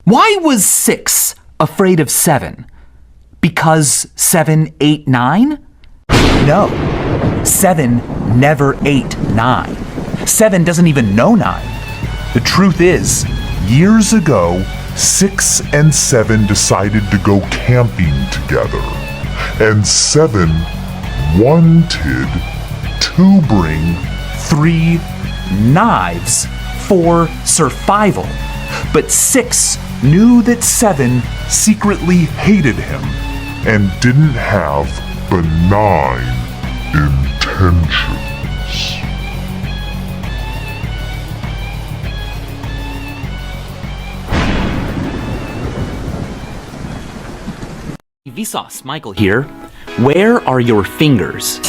Why was 6 afraid of 7? Because 7 ate 9? No, 7 never ate 9. 7 doesn't even know 9. The truth is, years ago, 6 and 7 decided to go camping together. And 7 wanted to bring 3 knives for survival. But 6 knew that 7 secretly hated him and didn't have benign intentions. Vsauce, Michael here. Where are your fingers?